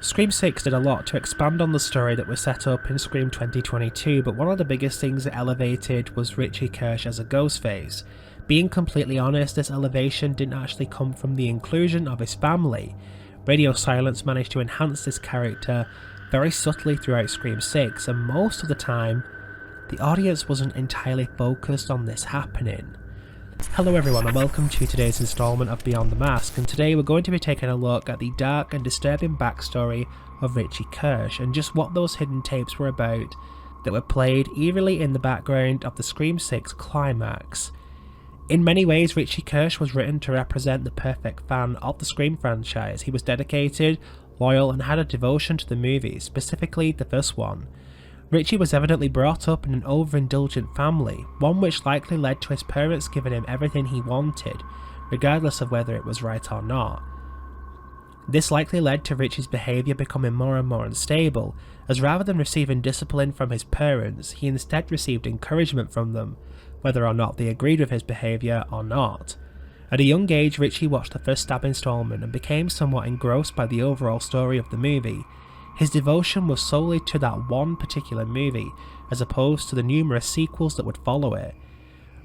Scream 6 did a lot to expand on the story that was set up in Scream 2022, but one of the biggest things it elevated was Richie Kirsch as a Ghostface. Being completely honest, this elevation didn't actually come from the inclusion of his family. Radio silence managed to enhance this character very subtly throughout Scream 6, and most of the time, the audience wasn't entirely focused on this happening. Hello everyone and welcome to today's installment of Beyond the Mask, and today we're going to be taking a look at the dark and disturbing backstory of Richie Kirsch and just what those hidden tapes were about that were played eerily in the background of the Scream 6 climax. In many ways, Richie Kirsch was written to represent the perfect fan of the Scream franchise. He was dedicated, loyal and had a devotion to the movies, specifically the first one. Richie was evidently brought up in an overindulgent family, one which likely led to his parents giving him everything he wanted, regardless of whether it was right or not. This likely led to Richie's behaviour becoming more and more unstable, as rather than receiving discipline from his parents, he instead received encouragement from them, whether or not they agreed with his behaviour or not. At a young age, Richie watched the first Stab installment and became somewhat engrossed by the overall story of the movie. His devotion was solely to that one particular movie, as opposed to the numerous sequels that would follow it.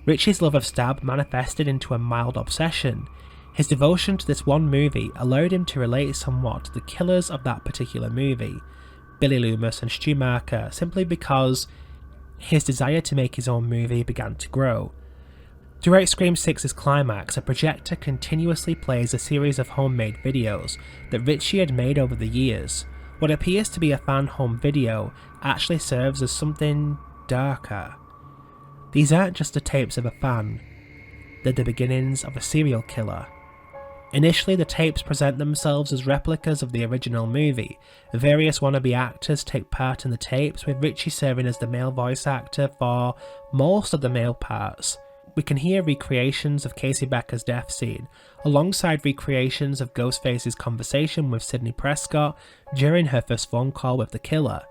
Richie's love of Stab manifested into a mild obsession. His devotion to this one movie allowed him to relate somewhat to the killers of that particular movie, Billy Loomis and Stu Macher, simply because his desire to make his own movie began to grow. Throughout Scream 6's climax, a projector continuously plays a series of homemade videos that Richie had made over the years. What appears to be a fan home video actually serves as something darker. These aren't just the tapes of a fan, they're the beginnings of a serial killer. Initially, the tapes present themselves as replicas of the original movie. Various wannabe actors take part in the tapes, with Richie serving as the male voice actor for most of the male parts. We can hear recreations of Casey Becker's death scene, alongside recreations of Ghostface's conversation with Sidney Prescott during her first phone call with the killer.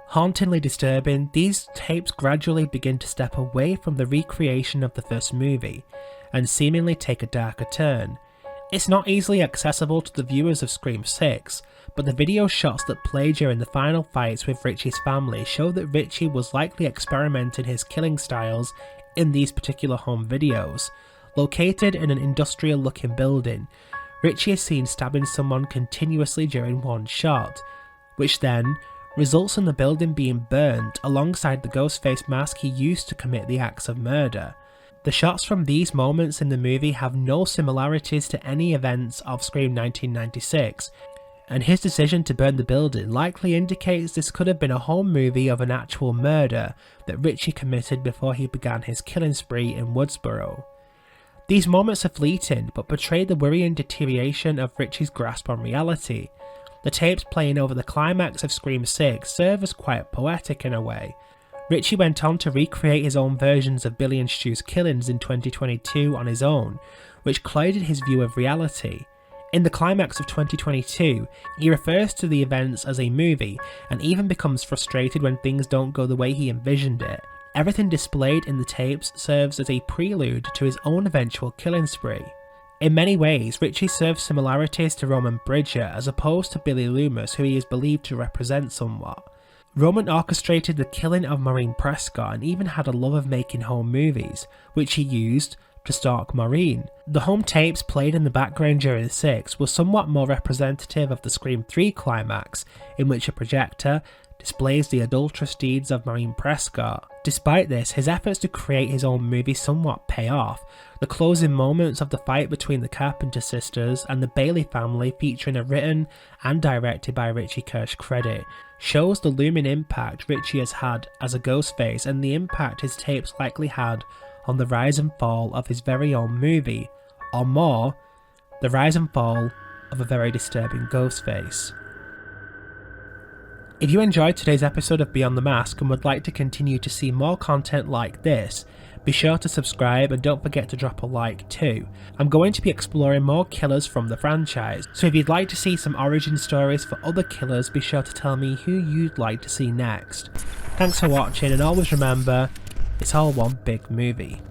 Hauntingly disturbing, these tapes gradually begin to step away from the recreation of the first movie, and seemingly take a darker turn. It's not easily accessible to the viewers of Scream 6, but the video shots that play during the final fights with Richie's family show that Richie was likely experimenting his killing styles in these particular home videos. Located in an industrial looking building, Richie is seen stabbing someone continuously during one shot, which then results in the building being burnt alongside the Ghostface mask he used to commit the acts of murder. The shots from these moments in the movie have no similarities to any events of Scream 1996, and his decision to burn the building likely indicates this could have been a home movie of an actual murder that Richie committed before he began his killing spree in Woodsboro. These moments are fleeting, but portray the worrying deterioration of Richie's grasp on reality. The tapes playing over the climax of Scream 6 serve as quite poetic in a way. Richie went on to recreate his own versions of Billy and Stu's killings in 2022 on his own, which clouded his view of reality. In the climax of 2022, he refers to the events as a movie and even becomes frustrated when things don't go the way he envisioned it. Everything displayed in the tapes serves as a prelude to his own eventual killing spree. In many ways, Richie serves similarities to Roman Bridger as opposed to Billy Loomis, who he is believed to represent somewhat. Roman orchestrated the killing of Maureen Prescott and even had a love of making home movies, which he used to stalk Maureen. The home tapes played in the background during 6 were somewhat more representative of the Scream 3 climax, in which a projector displays the adulterous deeds of Maureen Prescott. Despite this, his efforts to create his own movie somewhat pay off. The closing moments of the fight between the Carpenter sisters and the Bailey family, featuring a written and directed by Richie Kirsch credit, shows the looming impact Richie has had as a Ghostface and the impact his tapes likely had on the rise and fall of his very own movie, or more, the rise and fall of a very disturbing Ghostface. If you enjoyed today's episode of Beyond the Mask and would like to continue to see more content like this, be sure to subscribe and don't forget to drop a like too. I'm going to be exploring more killers from the franchise, so if you'd like to see some origin stories for other killers, be sure to tell me who you'd like to see next. Thanks for watching, and always remember, it's all one big movie.